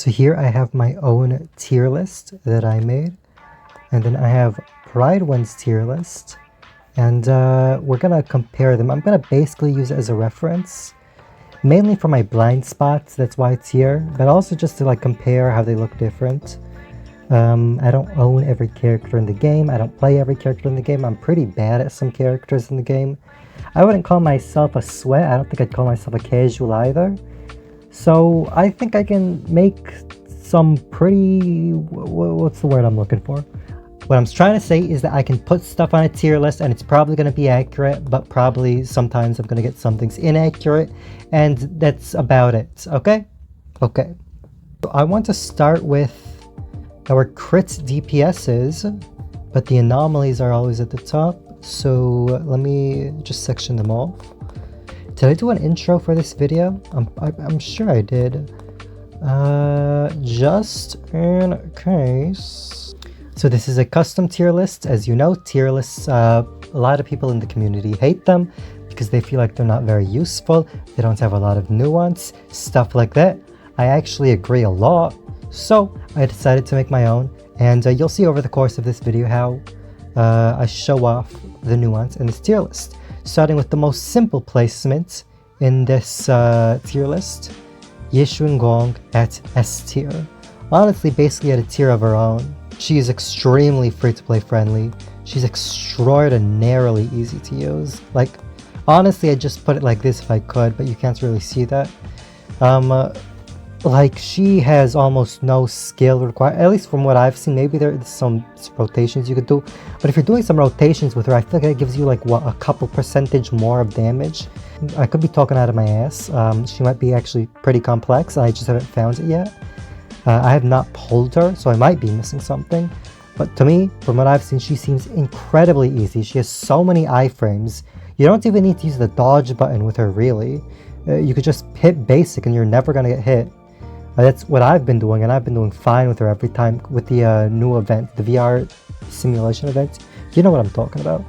So here I have my own tier list that I made, and then I have Prydwin's tier list, and we're gonna compare them. I'm gonna basically use it as a reference, mainly for my blind spots, that's why it's here, but also just to like compare how they look different. I don't own every character in the game, I don't play every character in the game, I'm pretty bad at some characters in the game. I wouldn't call myself a sweat, I don't think I'd call myself a casual either. So I think I can make some pretty... what's the word I'm looking for? What I'm trying to say is that I can put stuff on a tier list and it's probably going to be accurate, but probably sometimes I'm going to get some things inaccurate, and that's about it, okay? Okay. So I want to start with our crit DPSs, but the anomalies are always at the top, so let me just section them off. Did I do an intro for this video? I'm sure I did. Just in case. So this is a custom tier list. As you know, tier lists, a lot of people in the community hate them because they feel like they're not very useful. They don't have a lot of nuance, stuff like that. I actually agree a lot. So I decided to make my own, and you'll see over the course of this video how I show off the nuance in this tier list. Starting with the most simple placement in this tier list, Jué Qū Líng at S tier. Honestly, basically at a tier of her own. She is extremely free-to-play friendly. She's extraordinarily easy to use. Like, honestly, I'd just put it like this if I could, but you can't really see that. Like, she has almost no skill required, at least from what I've seen. Maybe there's some rotations you could do, but if you're doing some rotations with her, I feel like it gives you like, what, a couple percentage more of damage. I could be talking out of my ass. She might be actually pretty complex, I just haven't found it yet. I have not pulled her, so I might be missing something, but to me, from what I've seen, she seems incredibly easy. She has so many iframes. You don't even need to use the dodge button with her, really. You could just hit basic and you're never gonna get hit. That's what I've been doing, and I've been doing fine with her every time with the new event, the VR simulation event. You know what I'm talking about.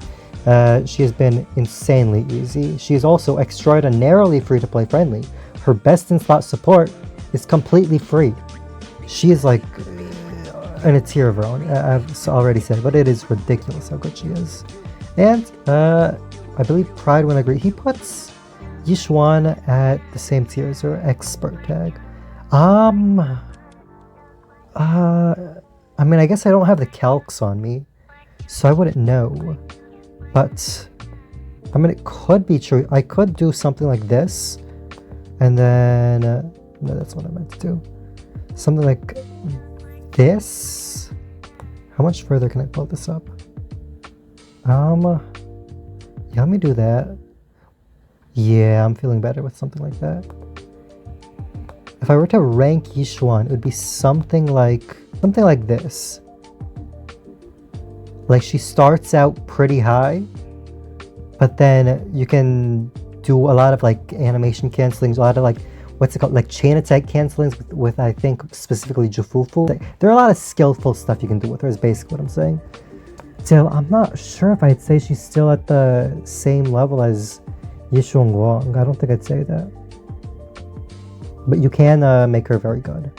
She has been insanely easy. She is also extraordinarily free-to-play friendly. Her best in slot support is completely free. She is like in a tier of her own. I've already said, but it is ridiculous how good she is. And I believe Prydwin agreed. He puts Yishuan at the same tier as her expert tag. I mean, I guess I don't have the calcs on me, so I wouldn't know. But, I mean, it could be true. I could do something like this, and then, no, that's what I meant to do. Something like this. How much further can I pull this up? Yeah, let me do that. Yeah, I'm feeling better with something like that. If I were to rank Yishuan, it would be something like this. Like, she starts out pretty high, but then you can do a lot of like animation cancelings, a lot of like, what's it called, like chain attack cancelings with I think specifically Jufufu. There are a lot of skillful stuff you can do with her, is basically what I'm saying. Still, I'm not sure if I'd say she's still at the same level as Jué Qū Líng. I don't think I'd say that. But you can make her very good.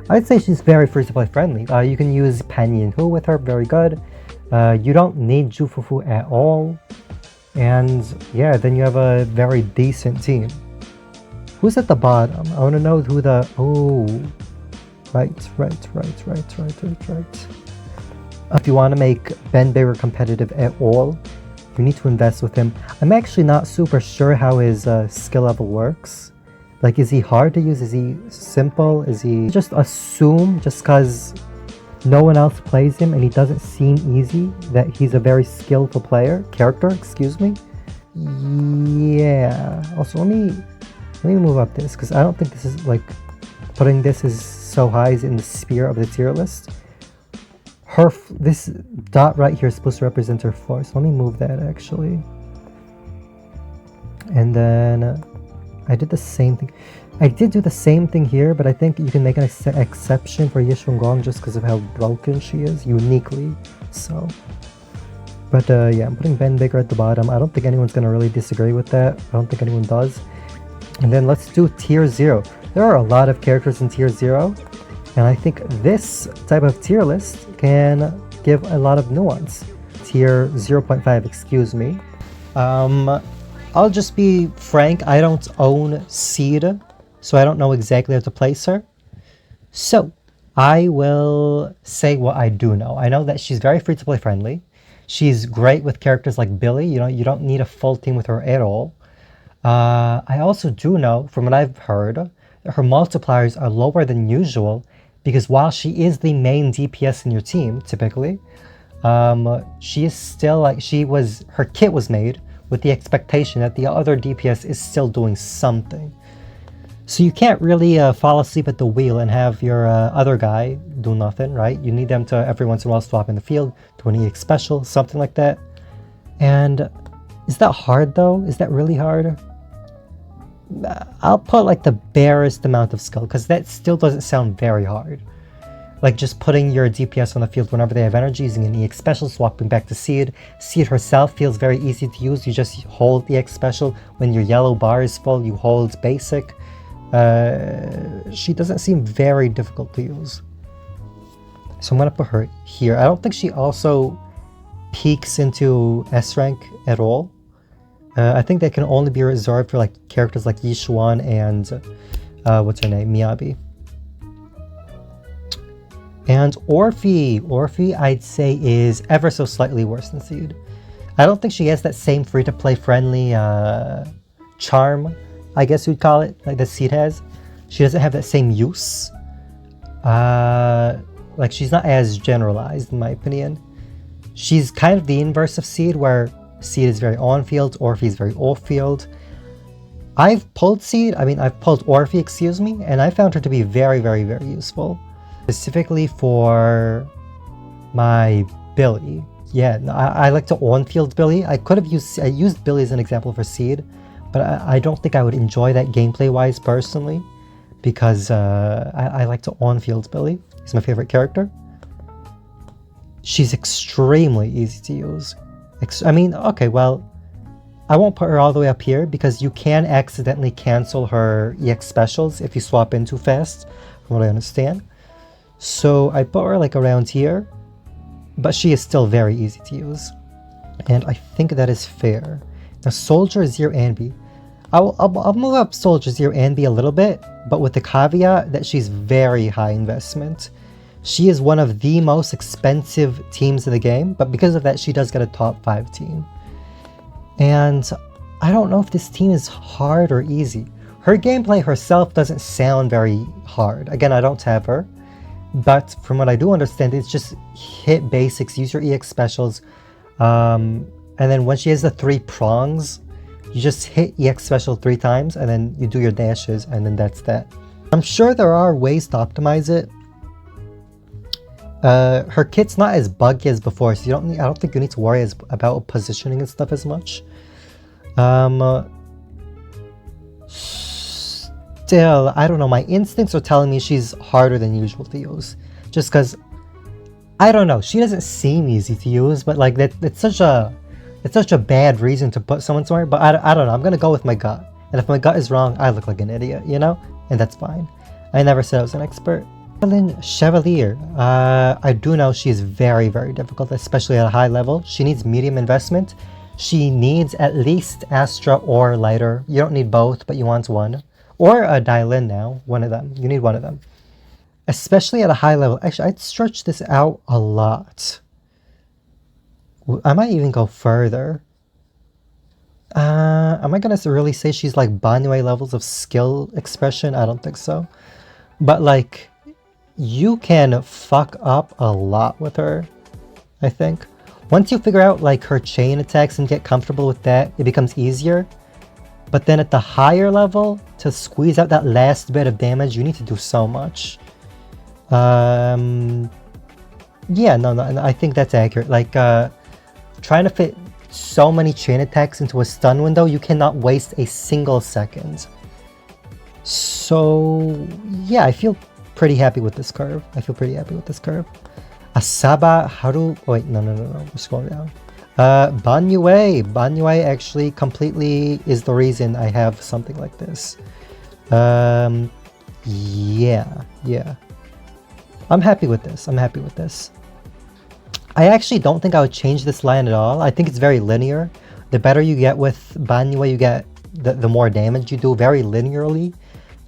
I'd say she's very free-to-play friendly. You can use Panyin Hu with her, very good. You don't need Jufufu at all. And yeah, then you have a very decent team. Who's at the bottom? I want to know who the... Oh, right. If you want to make Ben Bigger competitive at all, you need to invest with him. I'm actually not super sure how his skill level works. Like, is he hard to use? Is he simple? Is he... Just assume, just because no one else plays him and he doesn't seem easy, that he's a very skillful character, excuse me. Yeah. Also, let me move up this, because I don't think this is, like, putting this as so high is in the sphere of the tier list. This dot right here is supposed to represent her floor, so let me move that, actually. And then... I did the same thing. I did do the same thing here, but I think you can make an exception for Jué Qū Líng just because of how broken she is, uniquely so. But yeah, I'm putting Ben Bigger at the bottom. I don't think anyone's going to really disagree with that. I don't think anyone does. And then let's do tier 0. There are a lot of characters in tier 0, and I think this type of tier list can give a lot of nuance. Tier 0.5, excuse me. I'll just be frank, I don't own Seed, so I don't know exactly how to place her. So, I will say what I do know. I know that she's very free-to-play friendly. She's great with characters like Billy. You don't need a full team with her at all. I also do know, from what I've heard, that her multipliers are lower than usual because while she is the main DPS in your team, typically, she is still like, her kit was made with the expectation that the other DPS is still doing something. So you can't really fall asleep at the wheel and have your other guy do nothing, right? You need them to every once in a while swap in the field, do an EX special, something like that. And is that hard though? Is that really hard? I'll put like the barest amount of skill, because that still doesn't sound very hard. Like just putting your DPS on the field whenever they have energy, using an EX special, swapping back to Seed. Seed herself feels very easy to use. You just hold EX special. When your yellow bar is full, you hold basic. She doesn't seem very difficult to use. So I'm going to put her here. I don't think she also peaks into S rank at all. I think that can only be reserved for like characters like Yishuan and what's her name? Miyabi. And Orphe I'd say is ever so slightly worse than Seed. I don't think she has that same free-to-play friendly charm, I guess you'd call it, like that Seed has. She doesn't have that same use. Like she's not as generalized in my opinion. She's kind of the inverse of Seed, where Seed is very on-field, Orphe is very off-field. I've pulled Orphe, excuse me, and I found her to be very, very, very useful. Specifically for my Billy. Yeah, I like to on-field Billy. I used Billy as an example for Seed, but I don't think I would enjoy that gameplay-wise personally, because I like to on-field Billy. He's my favorite character. She's extremely easy to use. Okay, well, I won't put her all the way up here because you can accidentally cancel her EX specials if you swap in too fast, from what I understand. So I put her like around here, but she is still very easy to use. And I think that is fair. Now Soldier Zero Anby. I'll move up Soldier Zero Anby a little bit, but with the caveat that she's very high investment. She is one of the most expensive teams in the game, but because of that, she does get a top 5 team. And I don't know if this team is hard or easy. Her gameplay herself doesn't sound very hard. Again, I don't have her, but from what I do understand, it's just hit basics, use your EX specials, and then when she has the 3 prongs, you just hit EX special 3 times, and then you do your dashes, and then that's that. I'm sure there are ways to optimize it. Her kit's not as buggy as before, so I don't think you need to worry about positioning and stuff as much. Still, I don't know, my instincts are telling me she's harder than usual to use. Just because, I don't know, she doesn't seem easy to use, but like it's such a bad reason to put someone somewhere, but I don't know, I'm gonna go with my gut. And if my gut is wrong, I look like an idiot, you know? And that's fine. I never said I was an expert. Chevalier. I do know she's very, very difficult, especially at a high level. She needs medium investment. She needs at least Astra or Lighter. You don't need both, but you want one. Or a Dialin now, one of them. You need one of them. Especially at a high level. Actually, I'd stretch this out a lot. I might even go further. Am I gonna really say she's like Banyue levels of skill expression? I don't think so. But like, you can fuck up a lot with her, I think. Once you figure out like her chain attacks and get comfortable with that, it becomes easier. But then at the higher level, to squeeze out that last bit of damage, you need to do so much. Yeah, no, I think that's accurate. Like, trying to fit so many chain attacks into a stun window, you cannot waste a single second. So, yeah, I feel pretty happy with this curve. Asaba Haru... Oh, wait, no, we're scrolling down. Banyue actually completely is the reason I have something like this. Yeah. I'm happy with this. I actually don't think I would change this line at all. I think it's very linear. The better you get with Banyue, you get the more damage you do very linearly.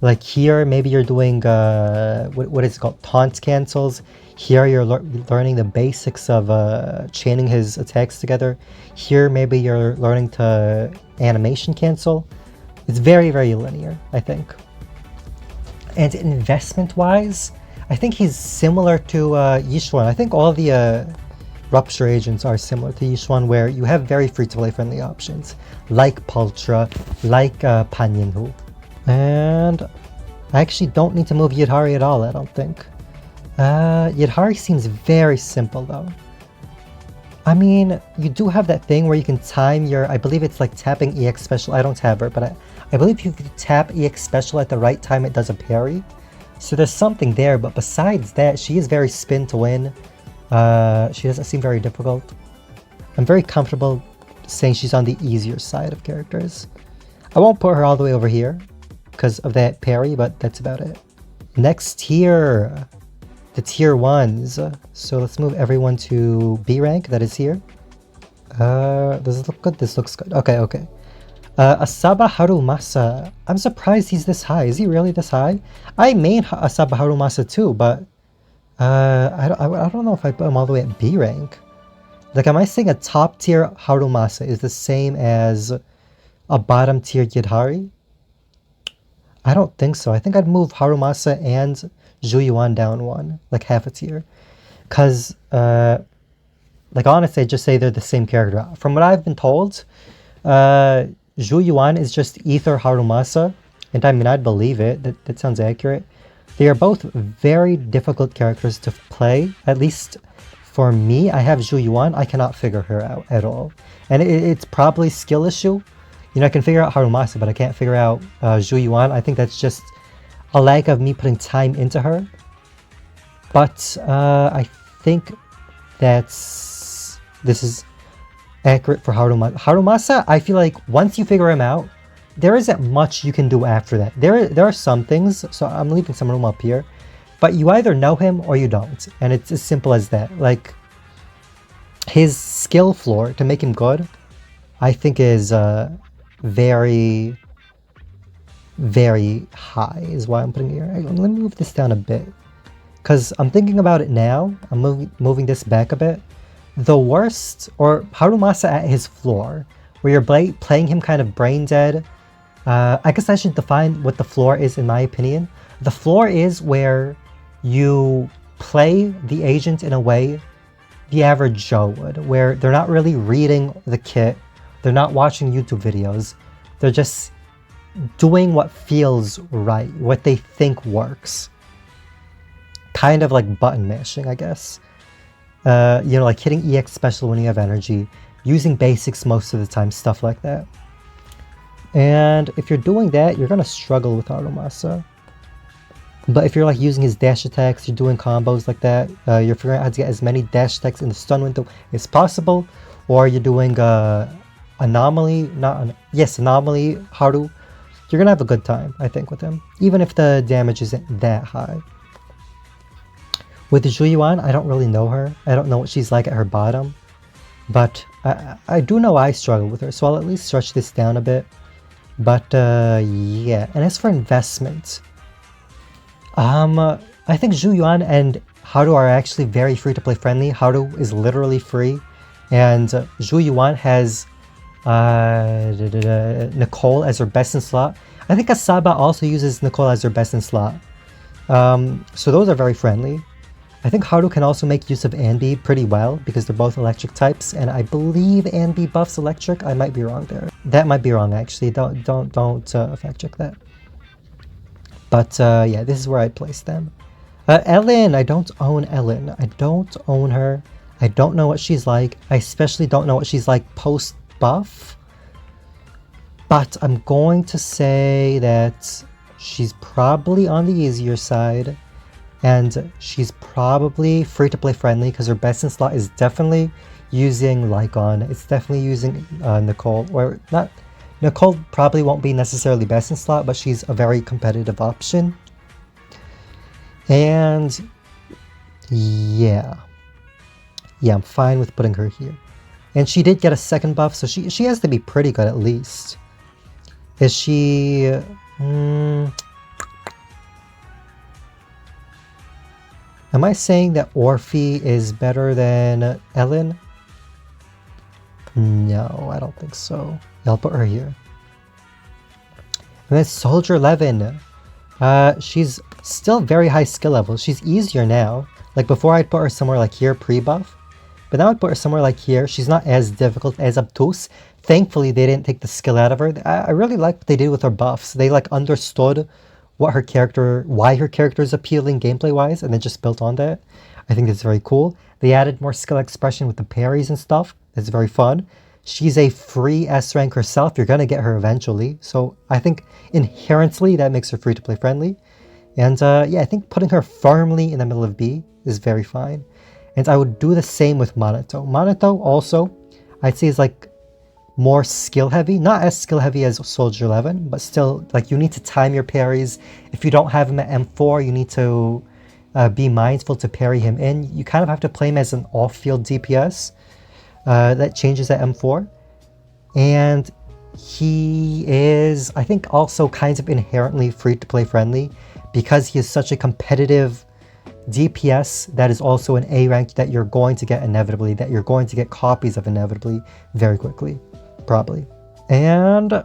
Like here, maybe you're doing, what is it called? Taunt cancels. Here you're learning the basics of chaining his attacks together. Here maybe you're learning to animation cancel. It's very, very linear, I think. And investment-wise, I think he's similar to Yishuan. I think all the Rupture agents are similar to Yishuan, where you have very free-to-play friendly options, like Pultra, like Pan Yinhu. And I actually don't need to move Yidhari at all, I don't think. Yidhari seems very simple, though. I mean, you do have that thing where you can time your, I believe it's like tapping EX special. I don't have her, but I believe you can tap EX special at the right time, it does a parry. So there's something there, but besides that, she is very spin to win. She doesn't seem very difficult. I'm very comfortable saying she's on the easier side of characters. I won't put her all the way over here because of that parry, but that's about it. Next tier, the tier 1s. So let's move everyone to B rank that is here. Does this look good? This looks good. Okay. Asaba Harumasa. I'm surprised he's this high. Is he really this high? I main Asaba Harumasa too, but I don't know if I put him all the way at B rank. Like, am I saying a top tier Harumasa is the same as a bottom tier Yidhari? I don't think so. I think I'd move Harumasa and Zhu Yuan down one, like half a tier. Because, like, honestly, I'd just say they're the same character. From what I've been told, Zhu Yuan is just Ether Harumasa, and I mean, I'd believe it. That sounds accurate. They are both very difficult characters to play. At least for me, I have Zhu Yuan. I cannot figure her out at all. And it's probably skill issue. You know, I can figure out Harumasa, but I can't figure out Zhu Yuan. I think that's just a lack of me putting time into her. But I think this is accurate for Harumasa. Harumasa, I feel like once you figure him out, there isn't much you can do after that. There are some things, so I'm leaving some room up here, but you either know him or you don't, and it's as simple as that. Like, his skill floor to make him good, I think is very, very high, is why I'm putting it here. Let me move this down a bit, because I'm thinking about it now. I'm moving this back a bit. The worst, or Harumasa at his floor, where you're playing him kind of brain dead. I guess I should define what the floor is, in my opinion. The floor is where you play the agent in a way the average Joe would, where they're not really reading the kit, they're not watching YouTube videos, they're just doing what feels right, what they think works. Kind of like button mashing, I guess. You know, like hitting EX special when you have energy, using basics most of the time, stuff like that. And if you're doing that, you're going to struggle with Harumasa. But if you're like using his dash attacks, you're doing combos like that, you're figuring out how to get as many dash attacks in the stun window as possible, or you're doing Anomaly, Anomaly Haru, you're going to have a good time, I think, with him, even if the damage isn't that high. With Zhu Yuan, I don't really know her. I don't know what she's like at her bottom, but I do know I struggle with her, so I'll at least stretch this down a bit. But yeah, and as for investment, I think Zhu Yuan and Haru are actually very free to play friendly. Haru is literally free, and Zhu Yuan has Nicole as her best in slot. I think Asaba also uses Nicole as her best in slot. So those are very friendly. I think Haru can also make use of Anbi pretty well because they're both electric types, and I believe Anbi buffs electric. I might be wrong there. That might be wrong, actually. Don't fact check that. But yeah, this is where I'd place them. Ellen, I don't own Ellen. I don't own her. I don't know what she's like. I especially don't know what she's like post buff. But I'm going to say that she's probably on the easier side. And she's probably free to play friendly because her best in slot is definitely using Lycon. It's definitely using Nicole, or not. Nicole probably won't be necessarily best in slot, but she's a very competitive option. And yeah, I'm fine with putting her here. And she did get a second buff, so she has to be pretty good at least. Is she... am I saying that Orphe is better than Ellen? No, I don't think so. I'll put her here. And then Soldier 11. She's still very high skill level. She's easier now. Like before I'd put her somewhere like here, pre-buff. But now I'd put her somewhere like here. She's not as difficult, as obtuse. Thankfully, they didn't take the skill out of her. I really like what they did with her buffs. They like understood what her character, why her character is appealing gameplay-wise, and then just built on that. I think that's very cool. They added more skill expression with the parries and stuff. That's very fun. She's a free S rank herself. You're going to get her eventually. So I think inherently that makes her free-to-play friendly. And yeah, I think putting her firmly in the middle of B is very fine. And I would do the same with Monato. Monato also, I'd say is like more skill heavy. Not as skill heavy as Soldier 11, but still like you need to time your parries. If you don't have him at M4, you need to be mindful to parry him in. You kind of have to play him as an off-field DPS. That changes at M4. And he is, I think, also kind of inherently free-to-play friendly because he is such a competitive DPS that is also an A rank that you're going to get inevitably, that you're going to get copies of inevitably very quickly, probably. And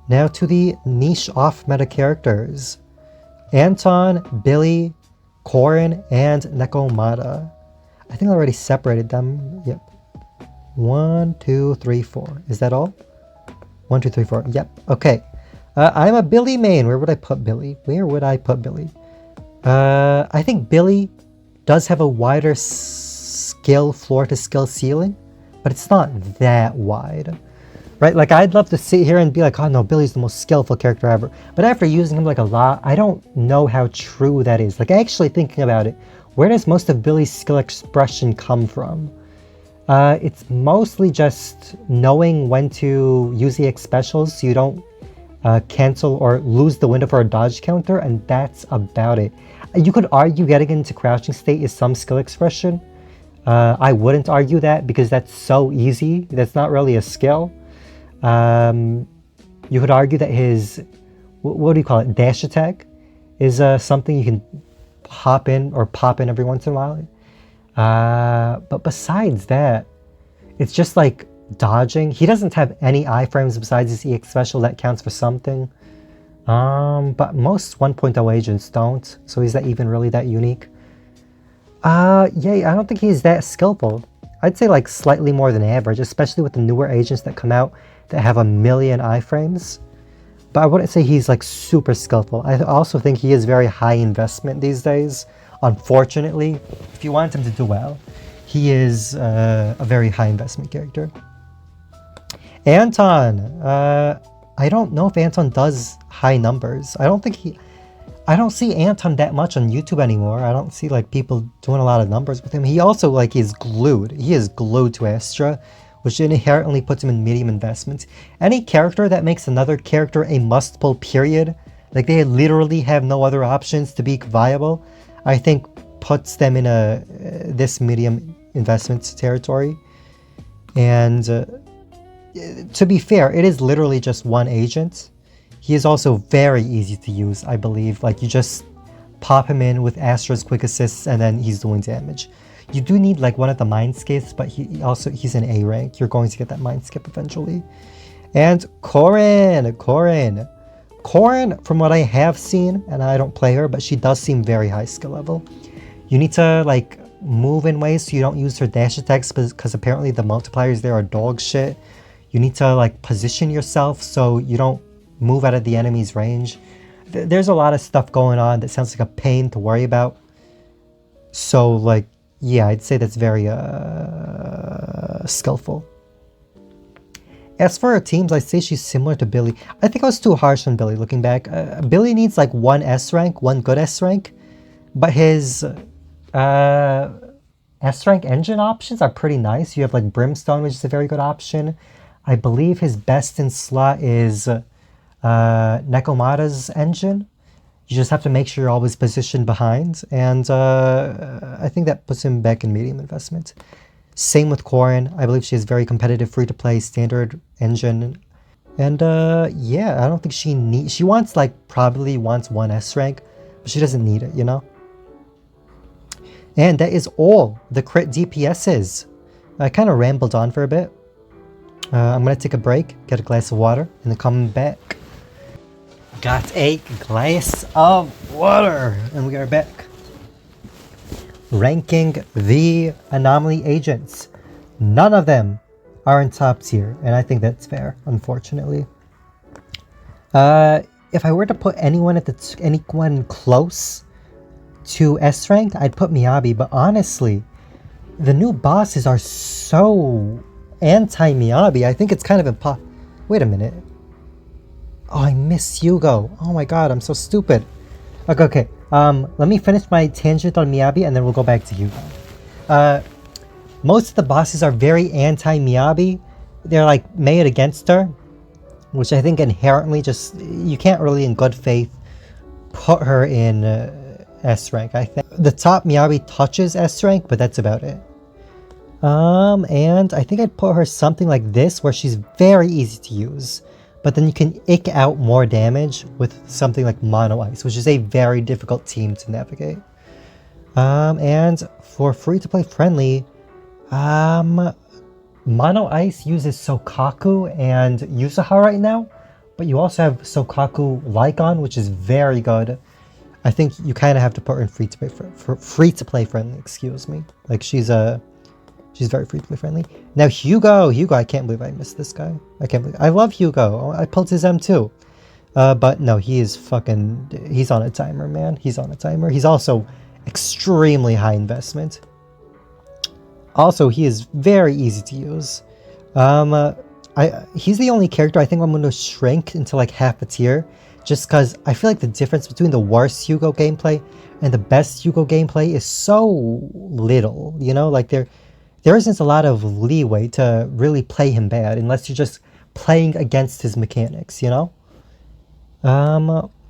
now to the niche off-meta characters. Anton, Billy, Korin, and Nekomata. I think I already separated them. Yep. 1, 2, 3, 4. Is that all? 1, 2, 3, 4. Yep. Okay. I'm a Billy main. Where would I put Billy? I think Billy does have a wider skill floor to skill ceiling, but it's not that wide. Right? Like I'd love to sit here and be like, oh no, Billy's the most skillful character ever. But after using him like a lot, I don't know how true that is. Like actually thinking about it, where does most of Billy's skill expression come from? It's mostly just knowing when to use the EX specials so you don't cancel or lose the window for a dodge counter, and that's about it. You could argue getting into crouching state is some skill expression. I wouldn't argue that because that's so easy. That's not really a skill. You could argue that his, what do you call it, dash attack is something you can hop in or pop in every once in a while. But besides that, it's just like dodging. He doesn't have any iframes besides his EX special that counts for something. But most 1.0 agents don't, so is that even really that unique? Yeah, I don't think he's that skillful. I'd say like slightly more than average, especially with the newer agents that come out that have 1 million iframes. But I wouldn't say he's like super skillful. I also think he is very high investment these days. Unfortunately, if you want him to do well, he is a very high investment character. Anton, I don't know if Anton does high numbers. I don't see Anton that much on YouTube anymore. I don't see like people doing a lot of numbers with him. He also like is glued. He is glued to Astra, which inherently puts him in medium investment. Any character that makes another character a must pull period, like they literally have no other options to be viable, I think puts them in this medium investment territory. And to be fair, it is literally just one agent. He is also very easy to use, I believe. Like you just pop him in with Astra's quick assists and then he's doing damage. You do need like one of the mind skips, but he's an A rank. You're going to get that mind skip eventually. And Korin, from what I have seen, and I don't play her, but she does seem very high skill level. You need to like move in ways so you don't use her dash attacks because apparently the multipliers there are dog shit. You need to like position yourself so you don't move out of the enemy's range. There's a lot of stuff going on that sounds like a pain to worry about. So like, yeah, I'd say that's very skillful. As for her teams, I'd say she's similar to Billy. I think I was too harsh on Billy looking back. Billy needs like one S rank, one good S rank, but his S rank engine options are pretty nice. You have like Brimstone, which is a very good option. I believe his best in slot is Nekomata's engine. You just have to make sure you're always positioned behind, and I think that puts him back in medium investment. Same with Corrin. I believe she has very competitive free-to-play standard engine. And yeah, I don't think she wants probably wants 1 S rank, but she doesn't need it, you know? And that is all the crit DPSs. I kind of rambled on for a bit. I'm gonna take a break, get a glass of water, and then come back. Got a glass of water, and we are back. Ranking the Anomaly agents. None of them are in top tier, and I think that's fair, unfortunately. If I were to put anyone close to S rank, I'd put Miyabi, but honestly, the new bosses are so anti-Miyabi. I think it's kind of impossible. Wait a minute. Oh, I miss Hugo. Oh my god, I'm so stupid. Okay. Let me finish my tangent on Miyabi and then we'll go back to Hugo. Most of the bosses are very anti-Miyabi. They're like made against her, which I think inherently you can't really in good faith put her in S rank. I think the top Miyabi touches S rank, but that's about it. And I think I'd put her something like this where she's very easy to use. But then you can eke out more damage with something like Mono Ice, which is a very difficult team to navigate. And for free-to-play friendly, Mono Ice uses Sokaku and Yuzuha right now, but you also have Sokaku Lycon, which is very good. I think you kind of have to put her in free-to-play friendly, excuse me. Like she's very free-to-play friendly. Now Hugo, I can't believe I missed this guy. I love Hugo. I pulled his M2. But no, he's on a timer, man. He's on a timer. He's also extremely high investment. Also, he is very easy to use. He's the only character I think I'm going to shrink into like half a tier, just because I feel like the difference between the worst Hugo gameplay and the best Hugo gameplay is so little, you know? Like there isn't a lot of leeway to really play him bad unless you're just playing against his mechanics, you know?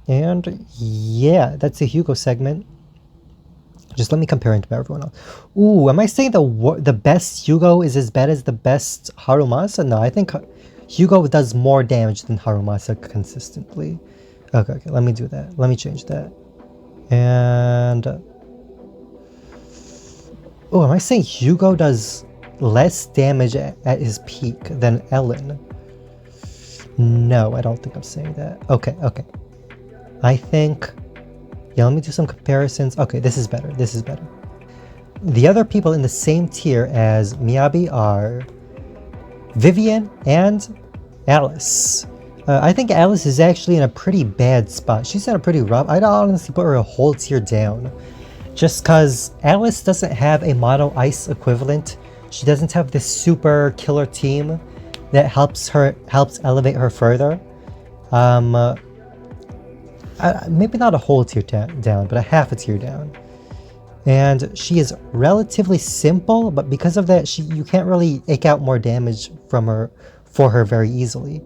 And yeah, that's the Hugo segment. Just let me compare him to everyone else. Ooh, am I saying the best Hugo is as bad as the best Harumasa? No, I think Hugo does more damage than Harumasa consistently. Okay, let me do that. Let me change that. And oh, am I saying Hugo does less damage at his peak than Ellen? No, I don't think I'm saying that. Okay. I think, yeah, let me do some comparisons. Okay, this is better. The other people in the same tier as Miyabi are Vivian and Alice. I think Alice is actually in a pretty bad spot. She's in a pretty rough. I'd honestly put her a whole tier down. Just because Alice doesn't have a Mono Ice equivalent. She doesn't have this super killer team that helps elevate her further. Maybe not a whole tier down, but a half a tier down. And she is relatively simple, but because of that, you can't really eke out more damage for her very easily.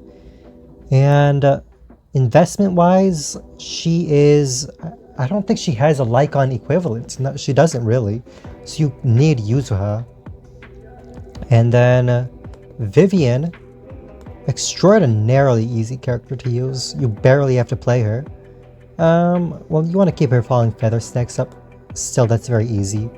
And investment-wise, she is... I don't think she has a Lycon equivalent. No, she doesn't really. So you need Yuzuha. And then Vivian, extraordinarily easy character to use. You barely have to play her. Well, you want to keep her falling feather stacks up. Still, that's very easy.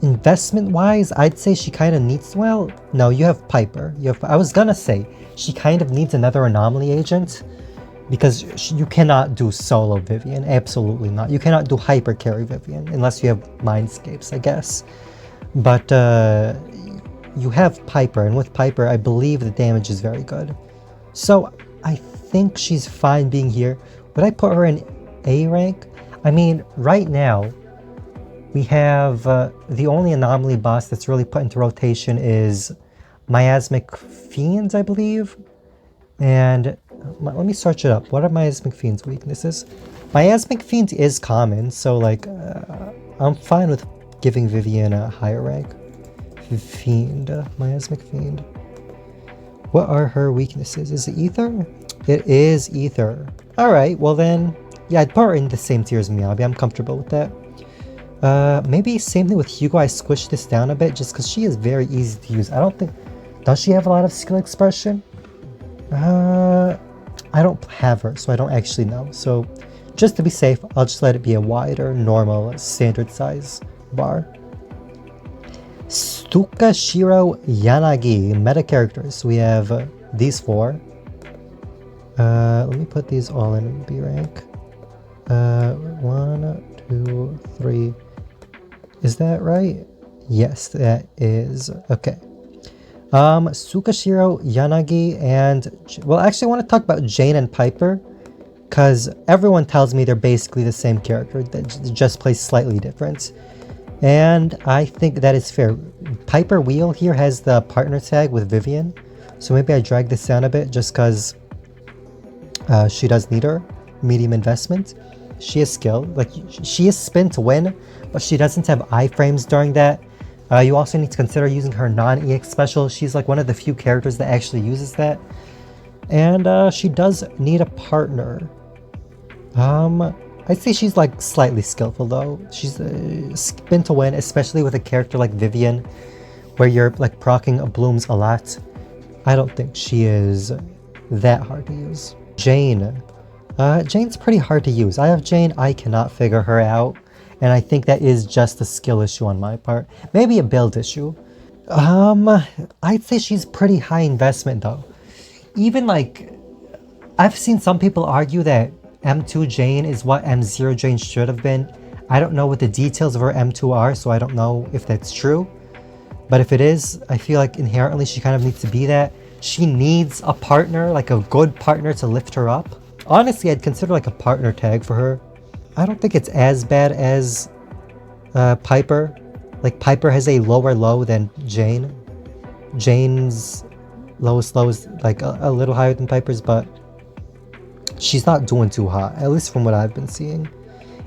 Investment-wise, I'd say she kind of needs... Well, no, you have Piper. I was gonna say, she kind of needs another Anomaly agent. Because you cannot do solo Vivian. Absolutely not. You cannot do hyper carry Vivian. Unless you have Mindscapes, I guess. But you have Piper. And with Piper, I believe the damage is very good. So I think she's fine being here. Would I put her in A rank? I mean, right now, we have the only Anomaly boss that's really put into rotation is Miasmic Fiends, I believe. And let me search it up. What are Miasmic Fiend's weaknesses? Miasmic Fiend is common, so like, I'm fine with giving Vivian a higher rank. Miasmic Fiend. What are her weaknesses? Is it Ether? It is Ether. Alright, well then, Yeah, I'd put her in the same tier as Miyabi. I'm comfortable with that. Maybe same thing with Hugo. I squished this down a bit just because she is very easy to use. I don't think... Does she have a lot of skill expression? I don't have her, so I don't actually know. So just to be safe, I'll just let it be a wider, normal, standard size bar. Tsukashiro Yanagi, meta characters. We have these 4. Let me put these all in B rank. 1, 2, 3. Is that right? Yes, that is. Okay. Tsukashiro Yanagi and... Well, actually, I want to talk about Jane and Piper, because everyone tells me they're basically the same character, that just plays slightly different. And I think that is fair. Piper Wheel here has the partner tag with Vivian, so maybe I drag this down a bit just because she does need her. Medium investment. She has skill. Like, she is spin to win, but she doesn't have iframes during that. You also need to consider using her non-EX special. She's like one of the few characters that actually uses that. And she does need a partner. I'd say she's like slightly skillful though. She's spin to win, especially with a character like Vivian, where you're like proccing blooms a lot. I don't think she is that hard to use. Jane. Jane's pretty hard to use. I have Jane, I cannot figure her out. And I think that is just a skill issue on my part. Maybe a build issue. I'd say she's pretty high investment though. Even like, I've seen some people argue that M2 Jane is what M0 Jane should have been. I don't know what the details of her M2 are, so I don't know if that's true. But if it is, I feel like inherently she kind of needs to be that. She needs a partner, like a good partner to lift her up. Honestly, I'd consider like a partner tag for her. I don't think it's as bad as Piper. Like, Piper has a lower low than Jane. Jane's lowest low is like a little higher than Piper's, but she's not doing too hot, at least from what I've been seeing.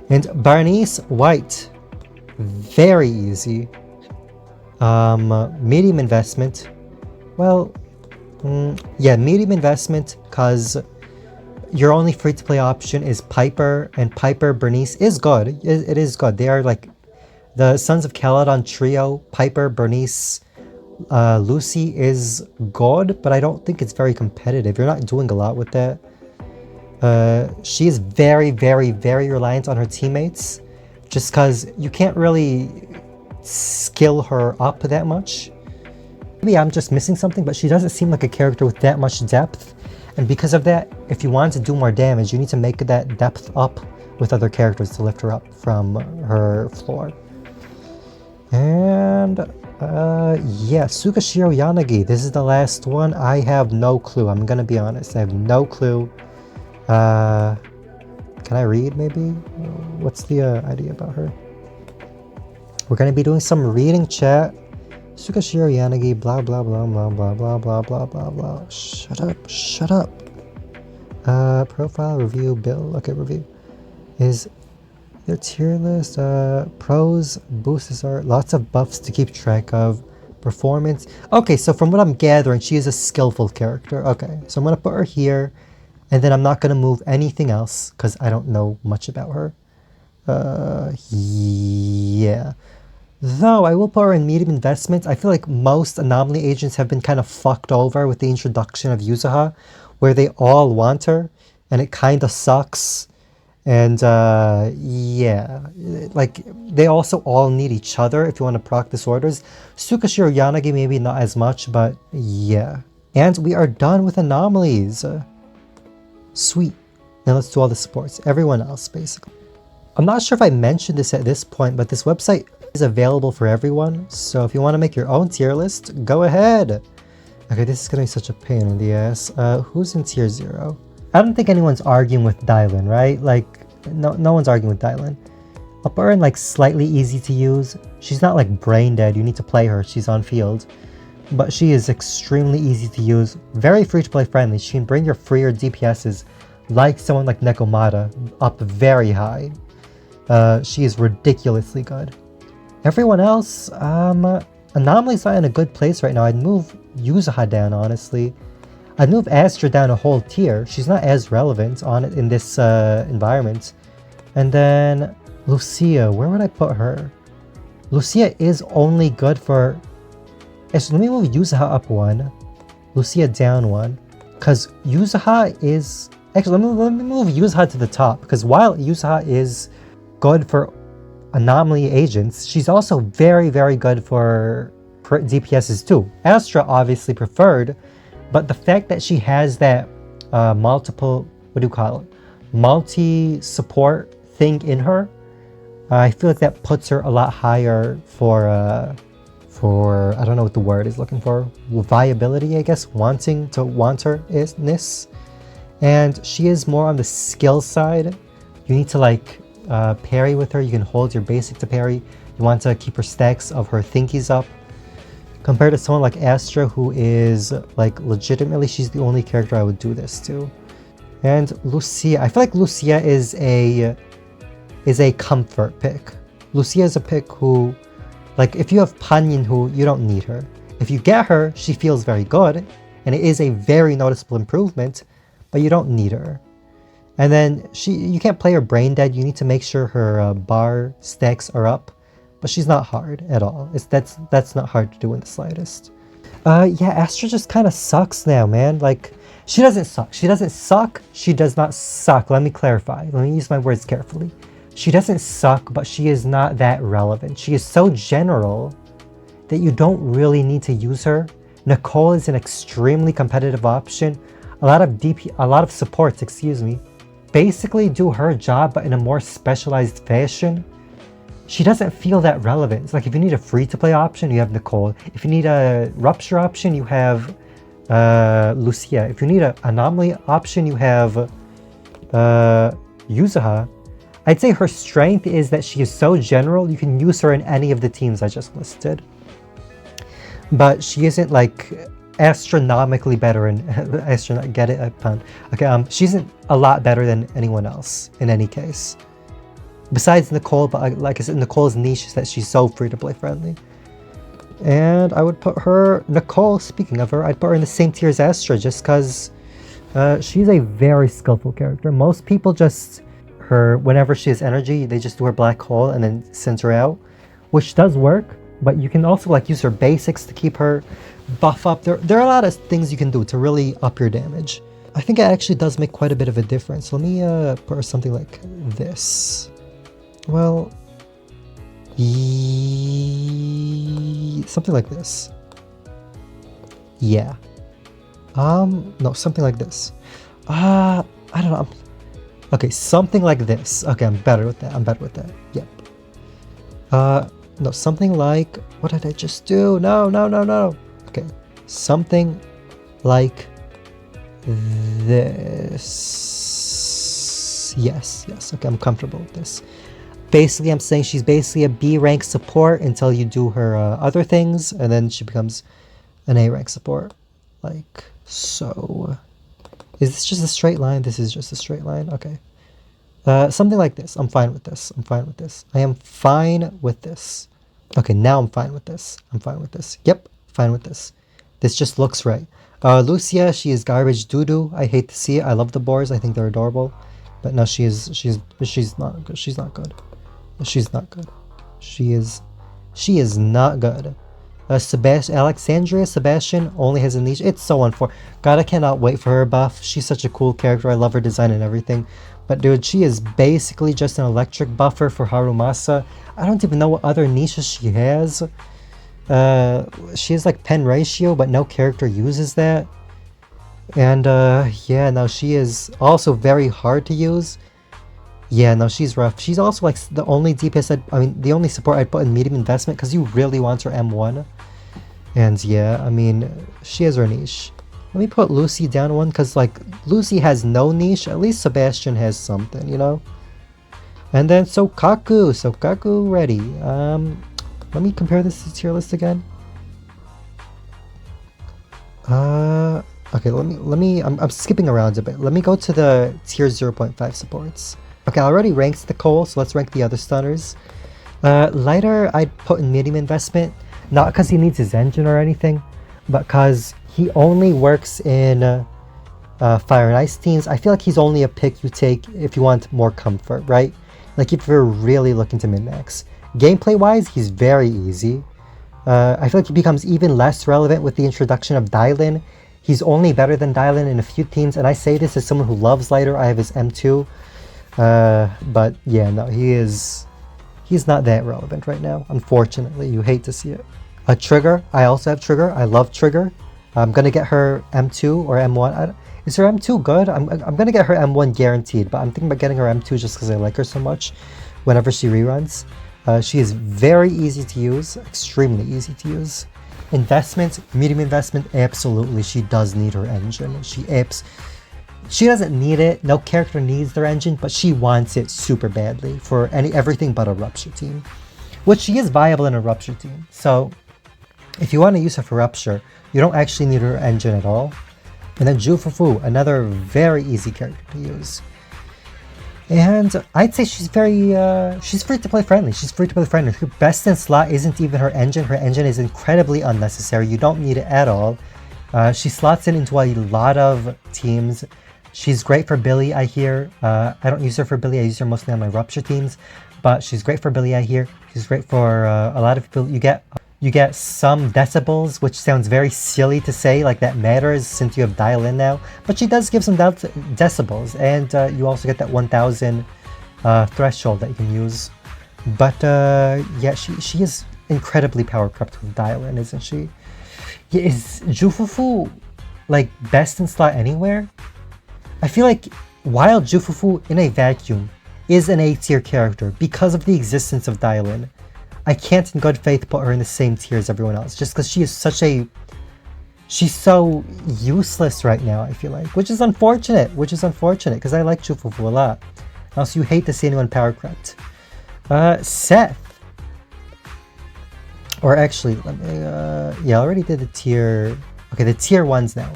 And Bernice White, very easy. Medium investment. Well, yeah, medium investment, because your only free-to-play option is Piper, and Piper Bernice is good. It is good. They are like the Sons of Caledon trio. Piper, Bernice, Lucy is good, but I don't think it's very competitive. You're not doing a lot with that. She is very, very, very reliant on her teammates, just because you can't really skill her up that much. Maybe I'm just missing something, but she doesn't seem like a character with that much depth. And because of that, if you want to do more damage, you need to make that depth up with other characters to lift her up from her floor. And yeah, Tsukashiro Yanagi, this is the last one. I have no clue. I'm gonna be honest. I have no clue. Can I read maybe? What's the idea about her? We're gonna be doing some reading, chat. Tsukashiro Yanagi, blah blah blah blah blah blah blah blah blah blah. Shut up, shut up. Profile, review, build. Okay, review. Is their tier list, pros, boosters are lots of buffs to keep track of. Performance. Okay, so from what I'm gathering, she is a skillful character. Okay, so I'm gonna put her here, and then I'm not gonna move anything else because I don't know much about her. Yeah. Though I will put her in medium investment. I feel like most Anomaly agents have been kind of fucked over with the introduction of Yuzuha, where they all want her, and it kind of sucks. And yeah, like they also all need each other if you want to proc disorders. Tsukashiro Yanagi maybe not as much, but yeah. And we are done with anomalies. Sweet. Now let's do all the supports. Everyone else, basically. I'm not sure if I mentioned this at this point, but this website is available for everyone. So if you want to make your own tier list, go ahead. Okay, this is gonna be such a pain in the ass. Who's in tier 0? I don't think anyone's arguing with Dylan, right? Like, no one's arguing with Dylan. I'll put her in like slightly easy to use. She's not like brain dead. You need to play her. She's on field. But she is extremely easy to use. Very free to play friendly. She can bring your freer DPSs like someone like Nekomata up very high. She is ridiculously good. Everyone else, Anomaly's not in a good place right now. I'd move Yuzuha down, honestly. I'd move Astra down a whole tier. She's not as relevant on it in this environment. And then Lucia, where would I put her? Lucia is only good for... Actually, let me move Yuzuha up 1. Lucia down 1. Because Yuzuha is... Actually, let me move Yuzuha to the top. Because while Yuzuha is good for Anomaly agents, she's also very, very good for DPSs too. Astra obviously preferred, but the fact that she has that multiple, what do you call it? Multi-support thing in her, I feel like that puts her a lot higher for I don't know what the word is looking for, viability, I guess, wanting to want her-ness. And she is more on the skill side. You need to like parry with her. You can hold your basic to parry. You want to keep her stacks of her thinkies up. Compared to someone like Astra, who is like legitimately, she's the only character I would do this to. And Lucia, I feel like Lucia is a comfort pick. Lucia is a pick who, like, if you have Panyin, who you don't need her. If you get her, she feels very good, and it is a very noticeable improvement, but you don't need her. And then you can't play her brain dead. You need to make sure her bar stacks are up, but she's not hard at all. That's not hard to do in the slightest. Yeah, Astra just kind of sucks now, man. Like, she doesn't suck. She doesn't suck. She does not suck. Let me clarify. Let me use my words carefully. She doesn't suck, but she is not that relevant. She is so general that you don't really need to use her. Nicole is an extremely competitive option. A lot of supports, excuse me, basically do her job, but in a more specialized fashion. She doesn't feel that relevant. It's like if you need a free-to-play option, you have Nicole. If you need a Rupture option, you have Lucia. If you need an Anomaly option, you have Yuzuha. I'd say her strength is that she is so general, you can use her in any of the teams I just listed. But she isn't like astronomically better in get it, pun. Okay, she isn't a lot better than anyone else in any case. Besides Nicole, but like I said, Nicole's niche is that she's so free-to-play friendly. And I would put her, Nicole, speaking of her, I'd put her in the same tier as Astra just because she's a very skillful character. Most people just, whenever she has energy, they just do her black hole and then sends her out, which does work, but you can also like use her basics to keep her buff up. There are a lot of things you can do to really up your damage. I think it actually does make quite a bit of a difference. Let me put her something like this. Well, something like this. Yeah. No, something like this. I don't know. Okay, something like this. Okay, I'm better with that. Yep. No, something like, what did I just do? No. Okay, something like this. Yes. Okay, I'm comfortable with this. Basically, I'm saying she's basically a B rank support until you do her other things, and then she becomes an A rank support. Like so. Is this just a straight line? This is just a straight line. Okay. Something like this. I'm fine with this. I am fine with this. Okay, now I'm fine with this. Yep, fine with this. This just looks right. Lucia, she is garbage doo-doo. I hate to see it. I love the boars. I think they're adorable. But no, she's not good. She's not good. She is not good. Alexandria Sebastian only has a niche. It's so unfortunate. God, I cannot wait for her buff. She's such a cool character. I love her design and everything. But dude, she is basically just an electric buffer for Harumasa. I don't even know what other niches she has. She has like pen ratio, but no character uses that. And yeah, no, she is also very hard to use. Yeah, no, she's rough. She's also like the only DPS, the only support I'd put in medium investment because you really want her M1. And yeah, I mean, she has her niche. Let me put Lucy down one because like Lucy has no niche. At least Sebastian has something, you know? And then Sokaku ready. Let me compare this to tier list again. Okay, I'm skipping around a bit. Let me go to the tier 0.5 supports. Okay, I already ranked Nicole, so let's rank the other stunners. Lighter, I'd put in medium investment. Not because he needs his engine or anything, but because He only works in Fire and Ice teams. I feel like he's only a pick you take if you want more comfort, right? Like if you're really looking to min-max. Gameplay-wise, he's very easy. I feel like he becomes even less relevant with the introduction of Dylan. He's only better than Dylan in a few teams, and I say this as someone who loves Lighter. I have his M2. But yeah, no, he's not that relevant right now, unfortunately. You hate to see it. Trigger, I also have Trigger. I love Trigger. I'm gonna get her M2 or M1. Is her M2 good? I'm gonna get her M1 guaranteed, but I'm thinking about getting her M2 just because I like her so much whenever she reruns. She is very easy to use, extremely easy to use. Investment, medium investment, absolutely. She does need her engine. She doesn't need it. No character needs their engine, but she wants it super badly for everything but a Rupture team, which she is viable in a Rupture team. So if you want to use her for Rupture, you don't actually need her engine at all. And then Jufufu, another very easy character to use. And I'd say she's free to play friendly. She's free to play friendly. Her best in slot isn't even her engine. Her engine is incredibly unnecessary. You don't need it at all. She slots into a lot of teams. She's great for Billy, I hear. I don't use her for Billy. I use her mostly on my Rupture teams. But she's great for Billy, I hear. She's great for a lot of people. You get some decibels, which sounds very silly to say, like that matters since you have dial in now. But she does give some decibels, and you also get that 1000 threshold that you can use. But yeah, she is incredibly power corrupt with dial in, isn't she? Yeah, is Jufufu like best in slot anywhere? I feel like while Jufufu in a vacuum is an A tier character because of the existence of dial in, I can't in good faith put her in the same tier as everyone else, just because she's so useless right now, I feel like, which is unfortunate, because I like Jufufu a lot. Also, you hate to see anyone power corrupt. Seth. Or actually, let me, yeah, I already did the tier, okay, the tier 1s now.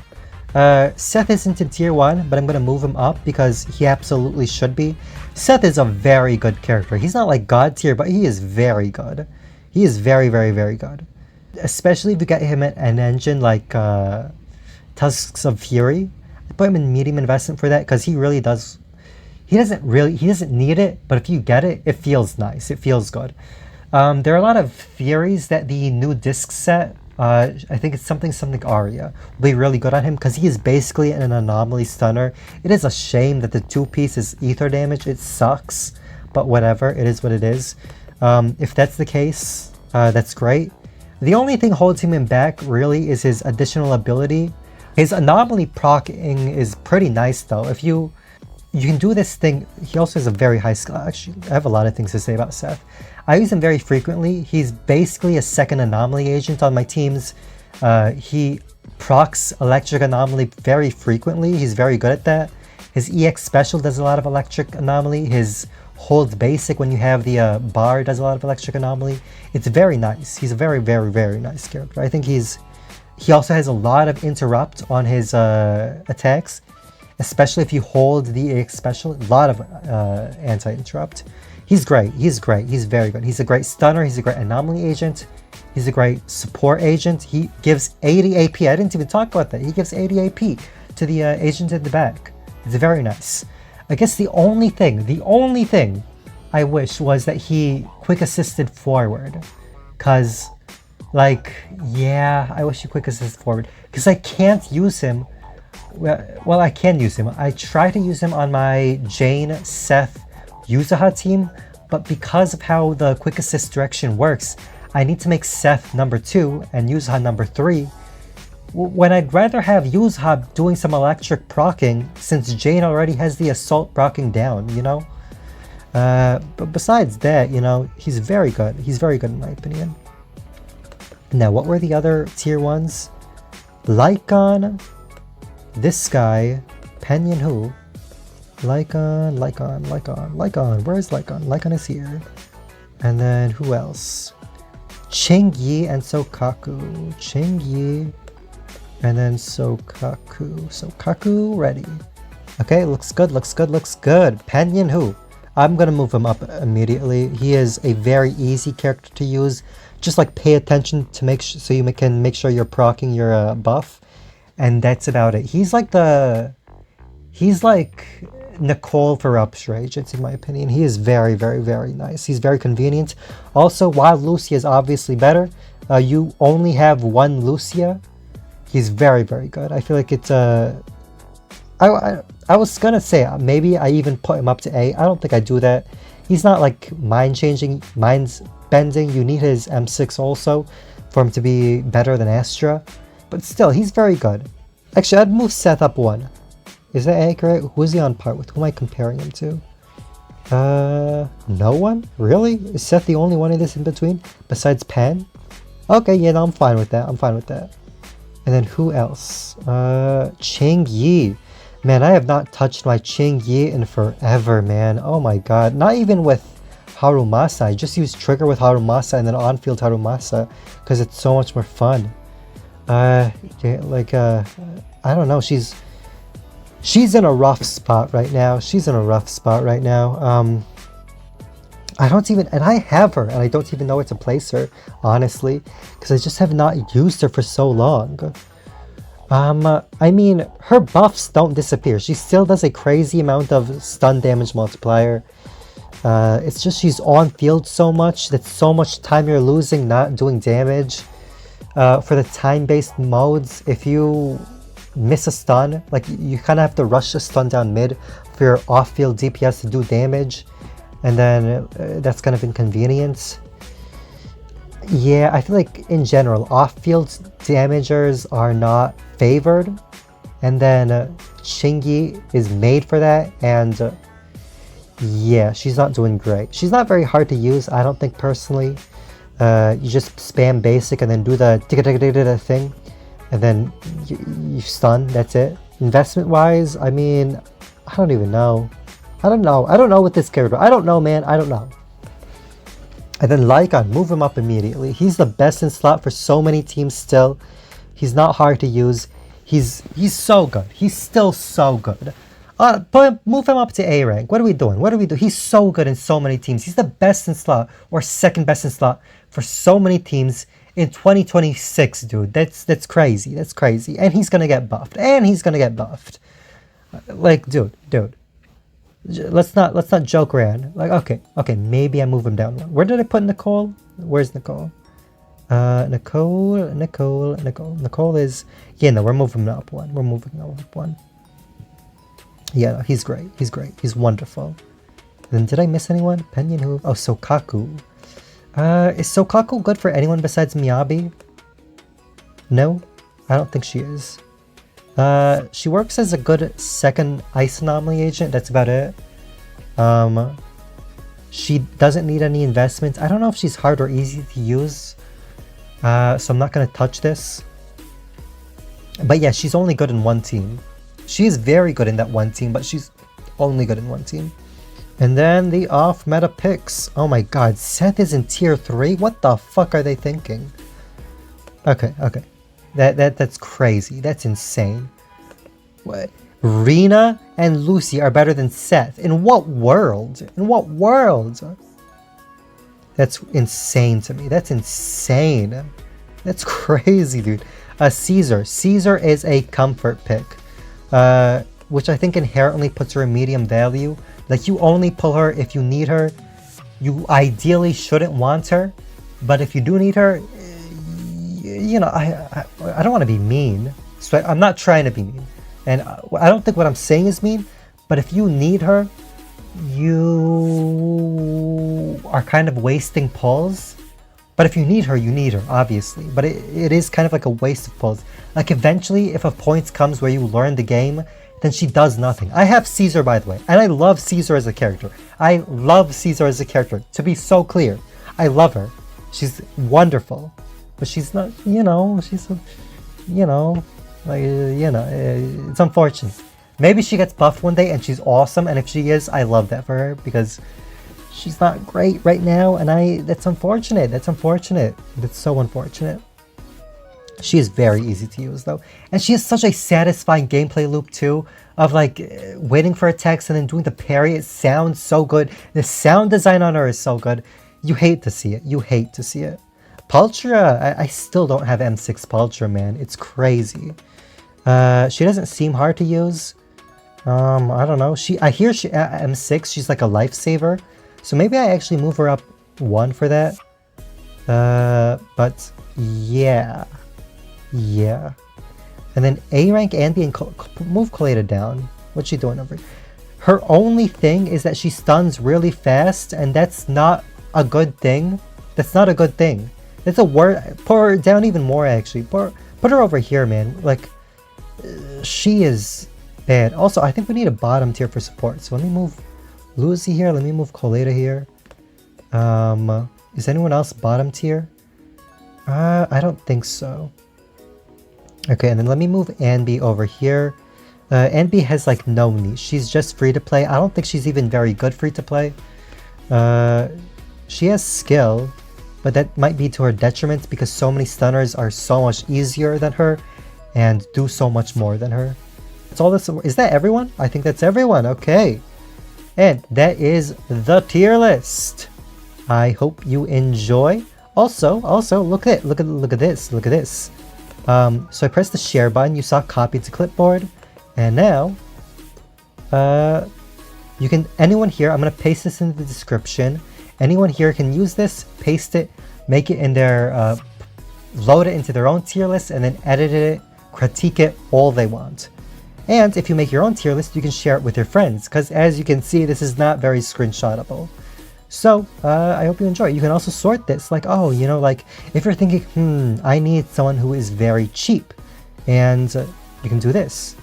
Seth isn't in tier 1, but I'm going to move him up because he absolutely should be. Seth is a very good character. He's not like God tier, but he is very good. He is very, very, very good. Especially if you get him an engine like Tusks of Fury. I put him in medium investment for that because he really does. He doesn't need it, but if you get it, it feels nice. It feels good. There are a lot of theories that the new disc set, I think it's something Aria, will be really good on him because he is basically an anomaly stunner. It is a shame that the 2-piece is ether damage. It sucks, but whatever. It is what it is. If that's the case, that's great. The only thing holding him back really is his additional ability. His anomaly proccing is pretty nice though. If you can do this thing, he also has a very high skill. Actually, I have a lot of things to say about Seth. I use him very frequently. He's basically a second anomaly agent on my teams. He procs electric anomaly very frequently. He's very good at that. His EX special does a lot of electric anomaly. His hold basic when you have the bar does a lot of electric anomaly. It's very nice. He's a very, very, very nice character. I think he also has a lot of interrupt on his attacks, especially if you hold the EX special. A lot of anti-interrupt. He's great. He's great. He's very good. He's a great stunner. He's a great anomaly agent. He's a great support agent. He gives 80 AP. I didn't even talk about that. He gives 80 AP to the agent in the back. It's very nice. I guess the only thing I wish was that he quick assisted forward. Cause like, yeah, I wish he quick assisted forward. Cause I can't use him. Well, I can use him. I try to use him on my Jane, Seth, Yuzaha team, but because of how the quick assist direction works, I need to make Seth number 2 and Yuzaha number 3. When I'd rather have Yuzaha doing some electric proccing since Jane already has the assault proccing down, you know? But besides that, you know, he's very good. He's very good in my opinion. Now, what were the other tier 1s? Lycon, this guy, Penyon who? Lycon, where is Lycon? Lycon is here. And then who else? Chingyi and Sokaku. Chingyi and then Sokaku. Sokaku ready. Okay, looks good. Penyon who? I'm gonna move him up immediately. He is a very easy character to use. Just like pay attention to so you can make sure you're proccing your buff. and that's about it. He's like Nicole for Rupture Agents, in my opinion. He is very, very, very nice. He's very convenient. Also, while Lucia is obviously better, you only have one Lucia. He's very, very good. I feel like it's I was gonna say maybe I even put him up to A. I don't think I do that. He's not like mind bending. You need his M6 also for him to be better than Astra, but still, he's very good. Actually, I'd move Seth up one. Is that accurate? Who is he on par with? Who am I comparing him to? No one? Really? Is Seth the only one in this in between besides Pan? Okay, yeah, no, I'm fine with that. I'm fine with that. And then who else? Ching Yi. Man, I have not touched my Ching Yi in forever, man. Oh my god. Not even with Harumasa. I just use Trigger with Harumasa and then on-field Harumasa because it's so much more fun. Yeah, like, I don't know. She's in a rough spot right now. I don't even, and I have her, and I don't even know where to place her, honestly, because I just have not used her for so long. I mean, her buffs don't disappear. She still does a crazy amount of stun damage multiplier. It's just she's on field so much. That's so much time you're losing not doing damage. For the time-based modes, if you miss a stun, like you kind of have to rush a stun down mid for your off-field DPS to do damage, and then that's kind of inconvenience. Yeah, I feel like in general, off-field damagers are not favored, and then Shingi is made for that, and yeah, she's not doing great. She's not very hard to use, I don't think, personally. You just spam basic and then do the thing, and then you stun, that's it. Investment-wise, I mean, I don't even know. I don't know with this character. I don't know, man. I don't know. And then Lycan, move him up immediately. He's the best in slot for so many teams still. He's not hard to use. He's so good. He's still so good. Move him up to A rank. What are we doing? He's so good in so many teams. He's the best in slot, or second best in slot for so many teams in 2026, dude. That's crazy. That's crazy. And he's gonna get buffed. Like, dude. Let's not joke around. Like, okay, maybe I move him down one. Where did I put Nicole? Where's Nicole? Nicole is, yeah, no, we're moving him up one. Yeah, no, he's great. He's wonderful. Then did I miss anyone? Penyon who? Oh, Sokaku. Is Sokaku good for anyone besides Miyabi? No, I don't think she is. She works as a good second Ice Anomaly agent, that's about it. She doesn't need any investments. I don't know if she's hard or easy to use, so I'm not going to touch this. But yeah, she's only good in one team. She is very good in that one team, but she's only good in one team. And then the off-meta picks. Oh my god, Seth is in tier 3? What the fuck are they thinking? Okay. That's crazy. That's insane. What? Rena and Lucy are better than Seth. In what world? That's insane to me. That's insane. That's crazy, dude. Caesar. Caesar is a comfort pick, which I think inherently puts her in medium value. Like, you only pull her if you need her. You ideally shouldn't want her, but if you do need her, you know, I don't want to be mean, so I'm not trying to be mean, and I don't think what I'm saying is mean, but if you need her, you are kind of wasting pulls. But if you need her, obviously, but it is kind of like a waste of pulls. Like, eventually, if a point comes where you learn the game, then she does nothing. I have Caesar, by the way, and I love Caesar as a character. To be so clear, I love her. She's wonderful. But she's not, it's unfortunate. Maybe she gets buffed one day and she's awesome, and if she is, I love that for her, because she's not great right now, and that's unfortunate. That's so unfortunate. She is very easy to use, though, and she has such a satisfying gameplay loop too, of like waiting for attacks and then doing the parry. It sounds so good. The sound design on her is so good. You hate to see it. Pulchra, I still don't have M6 Pulchra, man. It's crazy. She doesn't seem hard to use. I don't know. I hear she at M6, she's like a lifesaver. So maybe I actually move her up 1 for that. But yeah. Yeah. And then A rank Anby and move Kaleda down. What's she doing over here? Her only thing is that she stuns really fast, and that's not a good thing. That's not a good thing. That's a word. Put her down even more, actually. Put her over here, man. Like, she is bad. Also, I think we need a bottom tier for support. So let me move Lucy here. Let me move Kaleda here. Is anyone else bottom tier? I don't think so. Okay, and then let me move Anby over here. Anby has like no niche. She's just free to play. I don't think she's even very good free to play. She has skill, but that might be to her detriment because so many stunners are so much easier than her and do so much more than her. That's all this. Is that everyone? I think that's everyone. Okay. And that is the tier list. I hope you enjoy. Also, look at this. Look at this. So I pressed the share button. You saw copy to clipboard. And now, you can, anyone here, I'm going to paste this in the description. Anyone here can use this, paste it, make it in their, load it into their own tier list, and then edit it, critique it all they want. And if you make your own tier list, you can share it with your friends, because as you can see, this is not very screenshotable. So, I hope you enjoy. You can also sort this, like, oh, you know, like, if you're thinking, I need someone who is very cheap, and you can do this.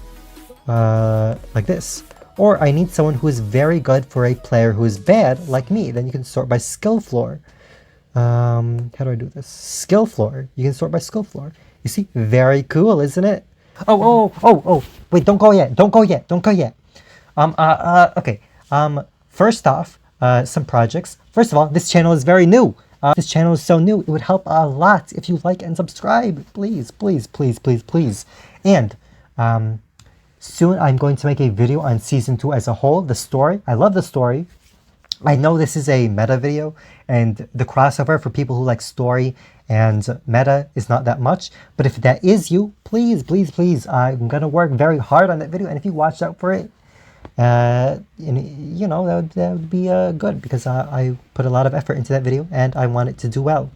Like this. Or I need someone who is very good for a player who is bad, like me. Then you can sort by skill floor. How do I do this? Skill floor. You can sort by skill floor. You see? Very cool, isn't it? Oh. Wait, don't go yet. Don't go yet. Okay. First off, some projects. First of all, this channel is very new. This channel is so new. It would help a lot if you like and subscribe. Please. And, soon I'm going to make a video on Season 2 as a whole, the story. I love the story. I know this is a meta video, and the crossover for people who like story and meta is not that much. But if that is you, please, I'm going to work very hard on that video. And if you watch out for it, you know, that would be good because I put a lot of effort into that video and I want it to do well.